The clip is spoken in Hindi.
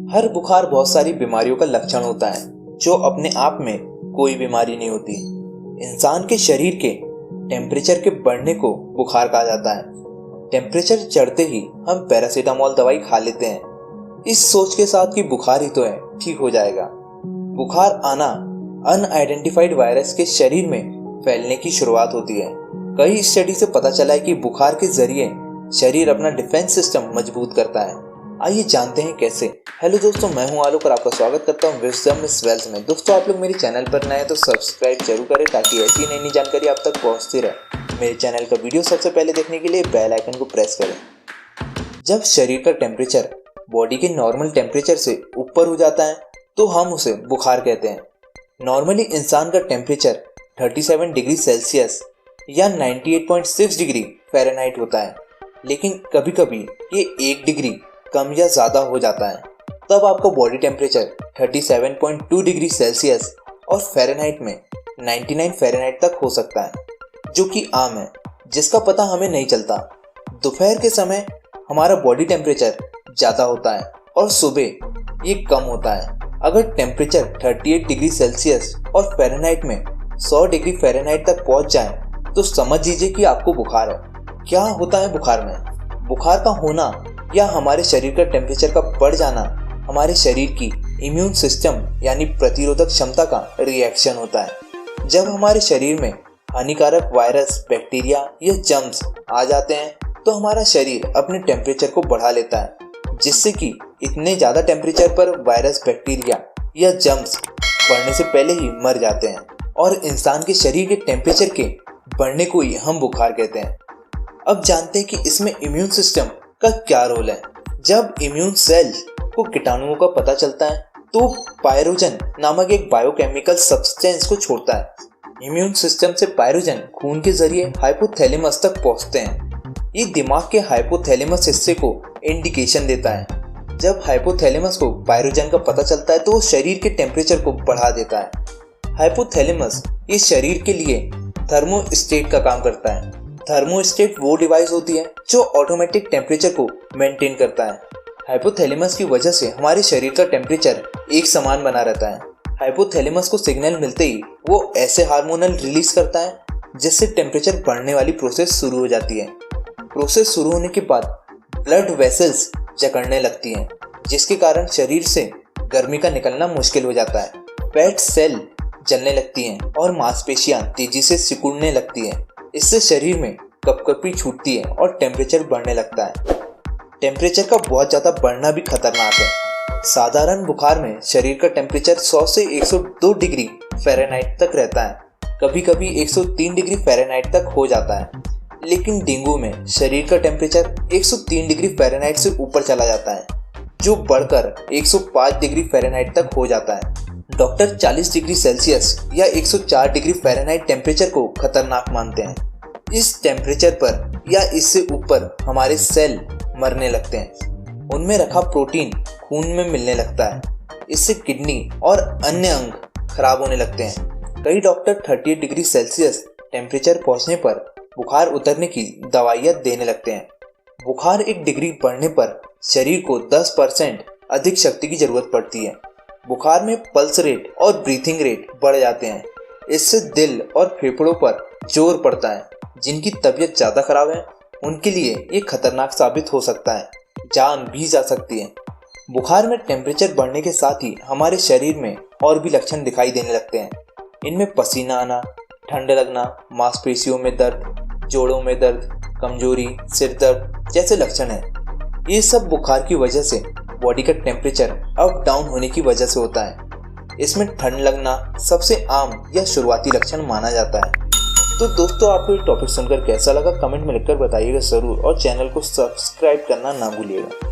हर बुखार बहुत सारी बीमारियों का लक्षण होता है, जो अपने आप में कोई बीमारी नहीं होती। इंसान के शरीर के टेम्परेचर के बढ़ने को बुखार कहा जाता है। टेम्परेचर चढ़ते ही हम पैरासीटामोल दवाई खा लेते हैं, इस सोच के साथ कि बुखार ही तो है, ठीक हो जाएगा। बुखार आना अनआइडेंटिफाइड वायरस के शरीर में फैलने की शुरुआत होती है। कई स्टडी से पता चला है कि बुखार के जरिए शरीर अपना डिफेंस सिस्टम मजबूत करता है। आइए जानते हैं कैसे। हेलो दोस्तों, मैं हूं आलोक और आपका स्वागत करता हूं विजडम इज वेल्थ में। दोस्तों, आप लोग मेरे चैनल पर नए हैं तो सब्सक्राइब जरूर करें ताकि ऐसी नई जानकारी आप तक पहुंचती रहे। मेरे चैनल का वीडियो सबसे पहले देखने के लिए बेल आइकन को प्रेस करें। जब शरीर का टेम्परेचर बॉडी के नॉर्मल टेम्परेचर से ऊपर हो जाता है तो हम उसे बुखार कहते हैं। नॉर्मली इंसान का टेम्परेचर 37 डिग्री सेल्सियस या 98.6 डिग्री फ़ारेनहाइट होता है, लेकिन कभी कभी ये 1 डिग्री कम या ज़्यादा हो जाता है। तब आपका बॉडी टेम्परेचर 37.2 डिग्री सेल्सियस और फ़ारेनहाइट में 99 फ़ारेनहाइट तक हो सकता है, जो कि आम है, जिसका पता हमें नहीं चलता। दोपहर के समय हमारा बॉडी टेम्परेचर ज़्यादा होता है और सुबह ये कम होता है। अगर टेम्परेचर 38 डिग्री सेल्सियस और फ़ारेनहाइट में 100 डिग्री फ़ारेनहाइट तक पहुंच जाए तो समझ लीजिए कि आपको बुखार है। क्या होता है बुखार में? बुखार का होना या हमारे शरीर का टेम्परेचर का बढ़ जाना हमारे शरीर की इम्यून सिस्टम यानी प्रतिरोधक क्षमता का रिएक्शन होता है। जब हमारे शरीर में हानिकारक वायरस, बैक्टीरिया या जर्म्स आ जाते हैं तो हमारा शरीर अपने टेम्परेचर को बढ़ा लेता है, जिससे कि इतने ज़्यादा टेम्परेचर पर वायरस, बैक्टीरिया या जर्म्स बढ़ने से पहले ही मर जाते हैं और इंसान के शरीर के टेम्परेचर के बढ़ने को ही हम बुखार कहते हैं। अब जानते हैं कि इसमें इम्यून सिस्टम का क्या रोल है। जब इम्यून सेल को कीटाणुओं का पता चलता है तो पायरोजन नामक एक बायोकेमिकल सब्सटेंस को छोड़ता है। इम्यून सिस्टम से पायरोजन खून के जरिए हाइपोथैलेमस तक पहुंचते हैं। ये दिमाग के हाइपोथैलेमस हिस्से को इंडिकेशन देता है। जब हाइपोथैलेमस को पायरोजन का पता चलता है तो वो शरीर के टेम्परेचर को बढ़ा देता है। हाइपोथैलेमस इस शरीर के लिए थर्मोस्टेट का काम करता है। थर्मोस्टेट वो डिवाइस होती है जो ऑटोमेटिक टेम्परेचर को मेंटेन करता है। हाइपोथैलेमस की वजह से हमारे शरीर का टेम्परेचर एक समान बना रहता है। हाइपोथैलेमस को सिग्नल मिलते ही वो ऐसे हार्मोनल रिलीज करता है जिससे टेम्परेचर बढ़ने वाली प्रोसेस शुरू हो जाती है। प्रोसेस शुरू होने के बाद ब्लड वेसल्स जकड़ने लगती हैं, जिसके कारण शरीर से गर्मी का निकलना मुश्किल हो जाता है। फैट सेल जलने लगती हैं और मांसपेशियां तेजी से सिकुड़ने लगती हैं। इससे शरीर में कपकपी छूटती है और टेम्परेचर बढ़ने लगता है। टेम्परेचर का बहुत ज़्यादा बढ़ना भी खतरनाक है। साधारण बुखार में शरीर का टेम्परेचर 100 से 102 डिग्री फ़ारेनहाइट तक रहता है, कभी कभी 103 डिग्री फ़ारेनहाइट तक हो जाता है। लेकिन डेंगू में शरीर का टेम्परेचर 103 डिग्री फ़ारेनहाइट से ऊपर चला जाता है, जो बढ़कर 105 डिग्री फ़ारेनहाइट तक हो जाता है। डॉक्टर 40 डिग्री सेल्सियस या 104 डिग्री फ़ारेनहाइट टेम्परेचर को खतरनाक मानते हैं। इस टेम्परेचर पर या इससे ऊपर हमारे सेल मरने लगते हैं। उनमें रखा प्रोटीन खून में मिलने लगता है। इससे किडनी और अन्य अंग खराब होने लगते हैं। कई डॉक्टर 38 डिग्री सेल्सियस टेम्परेचर पहुंचने पर बुखार उतरने की दवाइयाँ देने लगते हैं। बुखार 1 डिग्री बढ़ने पर शरीर को 10% अधिक शक्ति की जरूरत पड़ती है। बुखार में पल्स रेट और ब्रीथिंग रेट बढ़ जाते हैं। इससे दिल और फेफड़ों पर जोर पड़ता है। जिनकी तबीयत ज़्यादा खराब है उनके लिए ये खतरनाक साबित हो सकता है, जान भी जा सकती है। बुखार में टेम्परेचर बढ़ने के साथ ही हमारे शरीर में और भी लक्षण दिखाई देने लगते हैं। इनमें पसीना आना, ठंड लगना, मांसपेशियों में दर्द, जोड़ों में दर्द, कमजोरी, सिर दर्द जैसे लक्षण हैं। ये सब बुखार की वजह से बॉडी का टेम्परेचर अप डाउन होने की वजह से होता है। इसमें ठंड लगना सबसे आम या शुरुआती लक्षण माना जाता है। तो दोस्तों, आपको ये टॉपिक सुनकर कैसा लगा कमेंट में लिखकर बताइएगा ज़रूर और चैनल को सब्सक्राइब करना ना भूलिएगा।